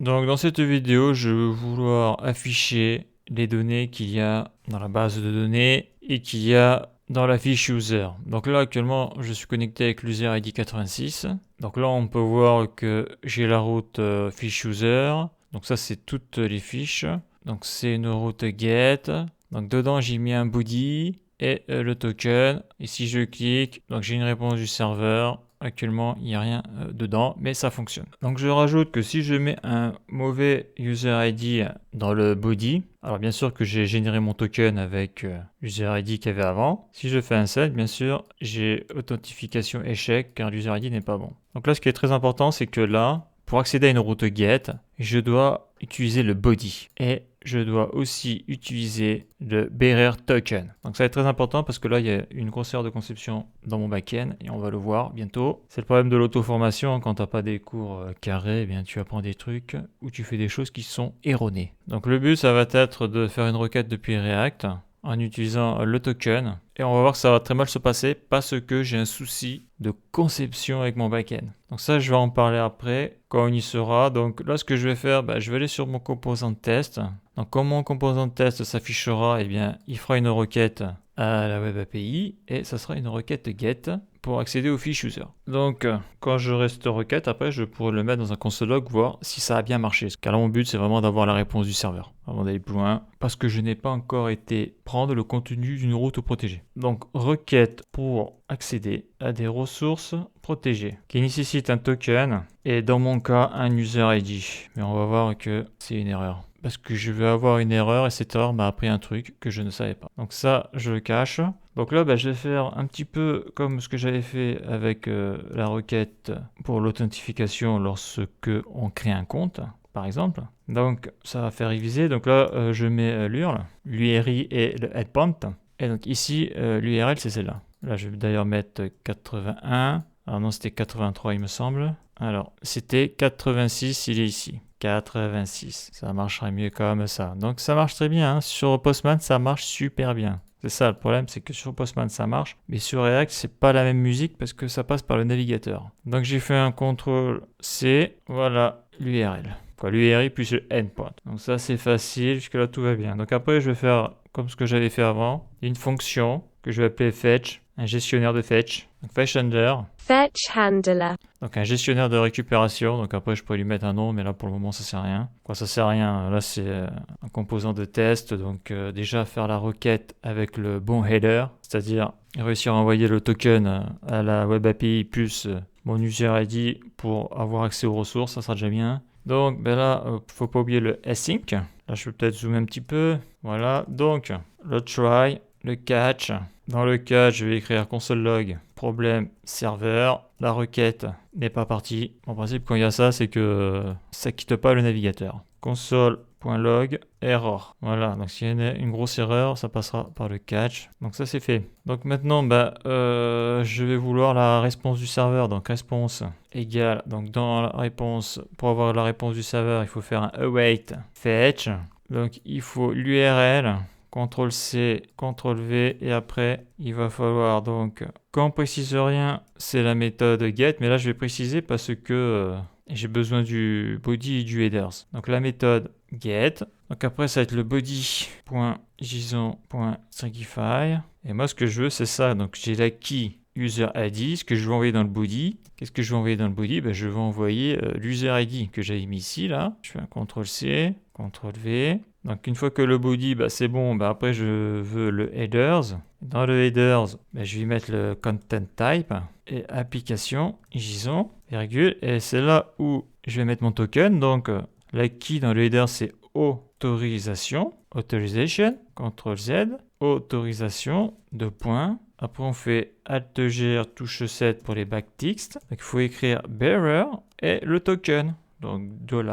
Donc dans cette vidéo, je vais vouloir afficher les données qu'il y a dans la base de données et qu'il y a dans la fiche user. Donc là actuellement je suis connecté avec l'user ID 86. Donc là on peut voir que j'ai la route fiche user. Donc ça c'est toutes les fiches. Donc c'est une route get. Donc dedans j'ai mis un body et le token. Et si je clique, donc j'ai une réponse du serveur. Actuellement, il n'y a rien dedans, mais ça fonctionne. Donc je rajoute que si je mets un mauvais user ID dans le body, alors bien sûr que j'ai généré mon token avec l'user ID qu'il y avait avant. Si je fais un set, bien sûr, j'ai authentification échec car l'user ID n'est pas bon. Donc là, ce qui est très important, c'est que là, pour accéder à une route get, je dois utiliser le body. Et je dois aussi utiliser le bearer token. Donc ça va être très important parce que là, il y a une grosse erreur de conception dans mon backend et on va le voir bientôt. C'est le problème de l'auto-formation. Quand tu n'as pas des cours carrés, eh bien, tu apprends des trucs où tu fais des choses qui sont erronées. Donc le but, ça va être de faire une requête depuis React en utilisant le token. Et on va voir que ça va très mal se passer parce que j'ai un souci de conception avec mon backend. Donc ça, je vais en parler après quand on y sera. Donc là, ce que je vais faire, je vais aller sur mon composant de test. Donc comme mon composant de test s'affichera, eh bien, il fera une requête à la web API et ça sera une requête get pour accéder aux fiches user. Donc quand j'aurai cette requête, après je pourrai le mettre dans un console log, voir si ça a bien marché. Car là mon but c'est vraiment d'avoir la réponse du serveur avant d'aller plus loin, parce que je n'ai pas encore été prendre le contenu d'une route protégée. Donc requête pour accéder à des ressources protégées qui nécessitent un token et dans mon cas un user ID. Mais on va voir que c'est une erreur. Parce que je vais avoir une erreur et cette erreur m'a appris un truc que je ne savais pas. Donc ça, je le cache. Donc là, je vais faire un petit peu comme ce que j'avais fait avec la requête pour l'authentification lorsque on crée un compte, par exemple. Donc ça va faire réviser. Donc là, je mets l'URL, l'URI et le headpoint. Et donc ici, l'URL, c'est celle-là. Là, je vais d'ailleurs mettre 81. Alors non, c'était 83, il me semble. Alors, c'était 86, il est ici. 86. Ça marcherait mieux comme ça. Donc ça marche très bien. Hein. Sur Postman, ça marche super bien. C'est ça le problème, c'est que sur Postman ça marche, mais sur React c'est pas la même musique parce que ça passe par le navigateur. Donc j'ai fait un CTRL C, voilà l'URL. L'URI plus le endpoint. Donc ça c'est facile, jusque là tout va bien. Donc après je vais faire comme ce que j'avais fait avant, une fonction que je vais appeler fetch, un gestionnaire de fetch. Donc fetch handler. Fetch handler. Donc un gestionnaire de récupération, donc après je pourrais lui mettre un nom, mais là pour le moment ça sert à rien. Ça sert à rien, là c'est un composant de test, donc déjà faire la requête avec le bon header, c'est-à-dire réussir à envoyer le token à la web API plus mon user ID pour avoir accès aux ressources, ça sera déjà bien. Donc là, faut pas oublier le async, là je peux peut-être zoomer un petit peu, voilà, donc le try, le catch. Dans le catch, je vais écrire console log problème serveur. La requête n'est pas partie. En principe, quand il y a ça, c'est que ça quitte pas le navigateur. Console.log error. Voilà, donc s'il y a une grosse erreur, ça passera par le catch. Donc ça, c'est fait. Donc maintenant, je vais vouloir la réponse du serveur. Donc réponse égale. Donc dans la réponse, pour avoir la réponse du serveur, il faut faire un await fetch. Donc il faut l'URL. CTRL-C, CTRL-V et après il va falloir donc, quand on précise rien, c'est la méthode get, mais là je vais préciser parce que j'ai besoin du body et du headers. Donc la méthode get, donc après ça va être le body.json.stringify et moi ce que je veux c'est ça, donc j'ai la key user ID, ce que je vais envoyer dans le body. Qu'est-ce que je vais envoyer dans le body? Je vais envoyer l'user ID que j'avais mis ici là. Je fais un CTRL-C, CTRL-V. Donc une fois que le body c'est bon, après je veux le headers. Dans le headers, je vais mettre le content type et application JSON, virgule, et c'est là où je vais mettre mon token. Donc la key dans le header c'est autorisation, authorization, CTRL Z, autorisation, deux points. Après on fait Alt-G, touche 7 pour les backticks. Donc il faut écrire bearer et le token. Donc $.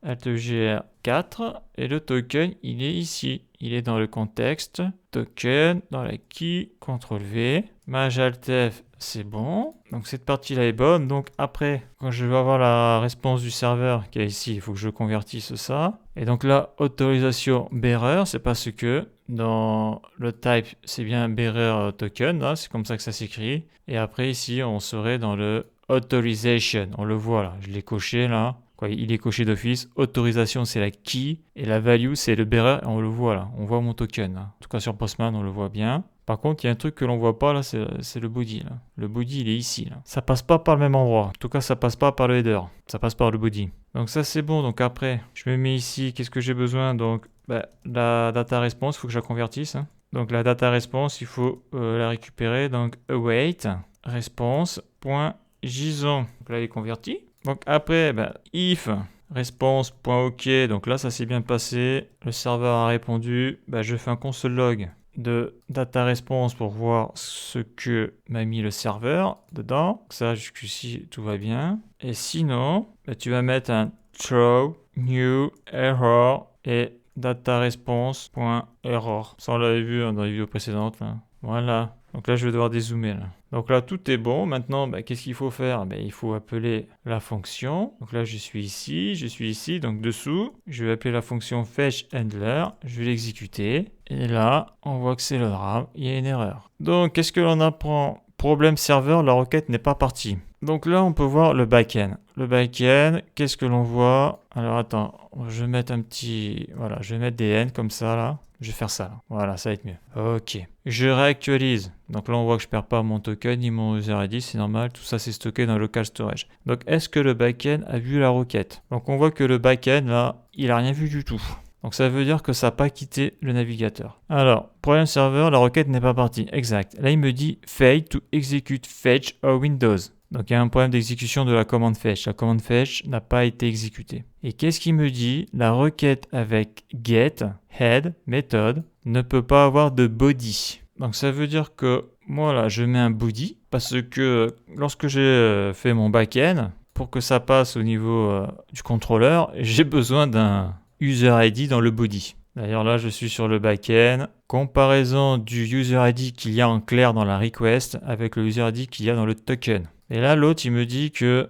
Alt-GR 4 et le token il est ici, il est dans le contexte, token, dans la key, CTRL-V, maj Alt-F c'est bon, donc cette partie là est bonne, donc après quand je vais avoir la réponse du serveur qui est ici, il faut que je convertisse ça, et donc là autorisation bearer, c'est parce que dans le type c'est bien bearer token, là, c'est comme ça que ça s'écrit, et après ici on serait dans le authorization, on le voit là, je l'ai coché là, quoi, il est coché d'office. Autorisation, c'est la key. Et la value, c'est le bearer. Et on le voit là. On voit mon token. Là. En tout cas, sur Postman, on le voit bien. Par contre, il y a un truc que l'on voit pas là, c'est le body. Là. Le body, il est ici. Là. Ça passe pas par le même endroit. En tout cas, ça passe pas par le header. Ça passe par le body. Donc ça, c'est bon. Donc après, je me mets ici. Qu'est-ce que j'ai besoin? Donc, la data response, il faut que je la convertisse. Hein. Donc la data response, il faut la récupérer. Donc await response.json. Donc là, il est converti. Donc après, if response.ok. Donc là, ça s'est bien passé. Le serveur a répondu. Je fais un console log de data response pour voir ce que m'a mis le serveur dedans. Donc ça, jusqu'ici, tout va bien. Et sinon, tu vas mettre un throw new error et data response.error. Ça, on l'avait vu dans les vidéos précédentes. Là. Voilà. Donc là, je vais devoir dézoomer. Là. Donc là, tout est bon. Maintenant, qu'est-ce qu'il faut faire? Il faut appeler la fonction. Donc là, je suis ici. Donc dessous, je vais appeler la fonction fetchHandler. Je vais l'exécuter. Et là, on voit que c'est le drame. Il y a une erreur. Donc, qu'est-ce que l'on apprend? Problème serveur, la requête n'est pas partie. Donc là, on peut voir le backend. Le backend, qu'est-ce que l'on voit? Alors attends, je vais mettre voilà, je vais mettre des n comme ça là. Je vais faire ça là. Voilà, ça va être mieux. Ok. Je réactualise. Donc là, on voit que je perds pas mon token ni mon user ID, c'est normal. Tout ça, c'est stocké dans le local storage. Donc, est-ce que le backend a vu la requête? Donc, on voit que le backend là, il a rien vu du tout. Donc ça veut dire que ça n'a pas quitté le navigateur. Alors, problème serveur, la requête n'est pas partie. Exact. Là, il me dit fail to execute fetch or Windows. Donc il y a un problème d'exécution de la commande fetch. La commande fetch n'a pas été exécutée. Et qu'est-ce qu'il me dit? La requête avec get, head, méthode, ne peut pas avoir de body. Donc ça veut dire que moi là, je mets un body parce que lorsque j'ai fait mon backend, pour que ça passe au niveau du contrôleur, j'ai besoin d'un user ID dans le body. D'ailleurs là je suis sur le backend, comparaison du user ID qu'il y a en clair dans la request avec le user ID qu'il y a dans le token. Et là l'autre il me dit que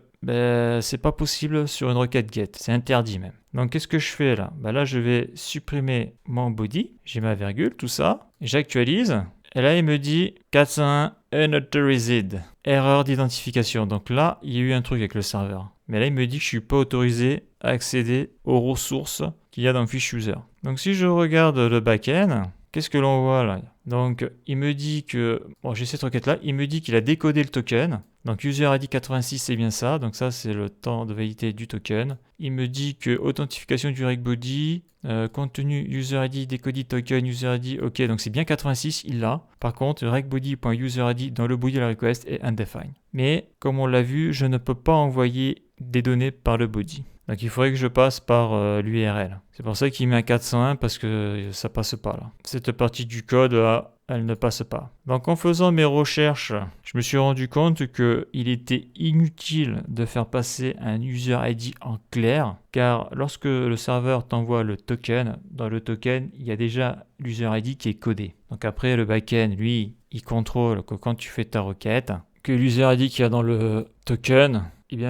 c'est pas possible sur une requête get, c'est interdit même. Donc qu'est-ce que je fais là? Là je vais supprimer mon body, j'ai ma virgule, tout ça, j'actualise. Et là, il me dit 401 unauthorized, erreur d'identification. Donc là, il y a eu un truc avec le serveur. Mais là, il me dit que je ne suis pas autorisé à accéder aux ressources qu'il y a dans le fichier user. Donc si je regarde le backend, qu'est-ce que l'on voit là? Donc il me dit que, j'ai cette requête là, il me dit qu'il a décodé le token. Donc user ID 86 c'est bien ça, donc ça c'est le temps de validité du token. Il me dit que authentification du regbody, contenu user ID décodé token user ID, ok donc c'est bien 86, il l'a. Par contre regbody.userid dans le body de la request est undefined. Mais comme on l'a vu, je ne peux pas envoyer des données par le body. Donc il faudrait que je passe par l'URL. C'est pour ça qu'il met un 401 parce que ça passe pas là. Cette partie du code là, elle ne passe pas. Donc en faisant mes recherches, je me suis rendu compte qu'il était inutile de faire passer un user ID en clair car lorsque le serveur t'envoie le token, dans le token, il y a déjà l'user ID qui est codé. Donc après le backend, lui, il contrôle que quand tu fais ta requête, que l'user ID qu'il y a dans le token,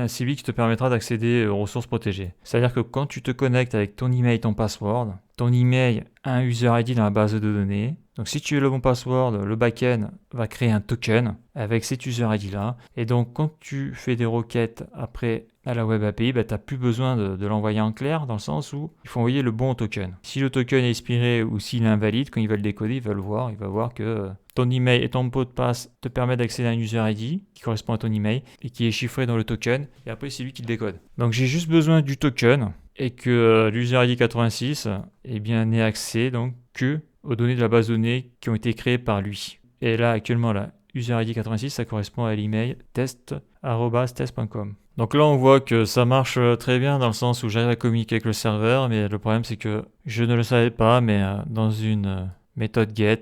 c'est lui qui te permettra d'accéder aux ressources protégées. C'est-à-dire que quand tu te connectes avec ton email et ton password, ton email a un user ID dans la base de données. Donc si tu as le bon password, le backend va créer un token avec cet user ID là. Et donc quand tu fais des requêtes après à la web API, tu n'as plus besoin de l'envoyer en clair dans le sens où il faut envoyer le bon token. Si le token est expiré ou s'il est invalide, quand il va le décoder, il va le voir, il va voir que ton email et ton mot de passe te permettent d'accéder à un user ID qui correspond à ton email et qui est chiffré dans le token et après c'est lui qui le décode. Donc j'ai juste besoin du token et que l'user ID 86 n'ait accès donc que aux données de la base de données qui ont été créées par lui. Et là actuellement là, user ID 86 ça correspond à l'email test@test.com. Donc là on voit que ça marche très bien dans le sens où j'arrive à communiquer avec le serveur, mais le problème c'est que je ne le savais pas, mais dans une méthode get,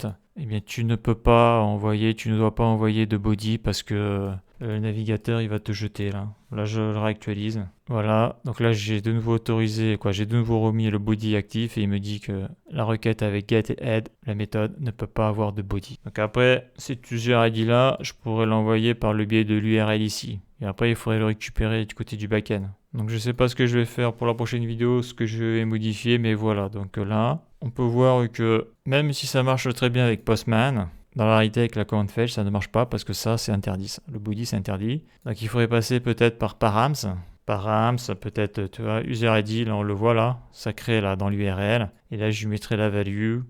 tu ne peux pas envoyer, tu ne dois pas envoyer de body parce que le navigateur il va te jeter là. Là je le réactualise. Voilà, donc là j'ai de nouveau autorisé, j'ai de nouveau remis le body actif et il me dit que la requête avec get et head, la méthode ne peut pas avoir de body. Donc après, cet user ID là, je pourrais l'envoyer par le biais de l'URL ici. Et après il faudrait le récupérer du côté du backend. Donc je sais pas ce que je vais faire pour la prochaine vidéo, ce que je vais modifier, mais voilà, donc là, on peut voir que même si ça marche très bien avec Postman, dans la réalité avec la commande fetch, ça ne marche pas parce que ça c'est interdit. Le body c'est interdit. Donc il faudrait passer peut-être par params. Param, ça peut être, tu vois, user ID, là on le voit là, ça crée là dans l'URL. Et là je lui mettrai la value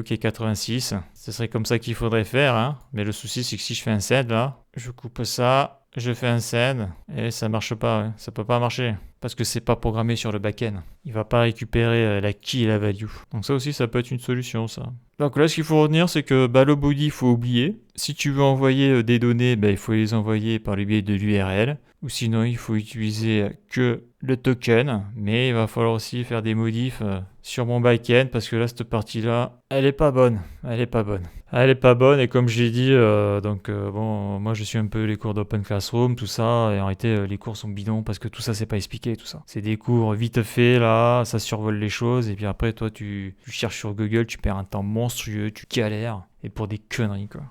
qui est 86. Ce serait comme ça qu'il faudrait faire, hein. Mais le souci c'est que si je fais un send là, je coupe ça, je fais un send et ça marche pas, hein. Ça peut pas marcher parce que c'est pas programmé sur le back-end. Il va pas récupérer la key et la value. Donc ça aussi ça peut être une solution ça. Donc là ce qu'il faut retenir c'est que le body il faut oublier. Si tu veux envoyer des données, il faut les envoyer par le biais de l'URL. Ou sinon, il faut utiliser que le token, mais il va falloir aussi faire des modifs sur mon back-end parce que là, cette partie-là, elle est pas bonne. Elle est pas bonne. Elle est pas bonne et comme j'ai dit, bon, moi je suis un peu les cours d'Open Classroom, tout ça, et en réalité, les cours sont bidons parce que tout ça, c'est pas expliqué, tout ça. C'est des cours vite faits, là, ça survole les choses, et puis après, toi, tu cherches sur Google, tu perds un temps monstrueux, tu galères, et pour des conneries, quoi.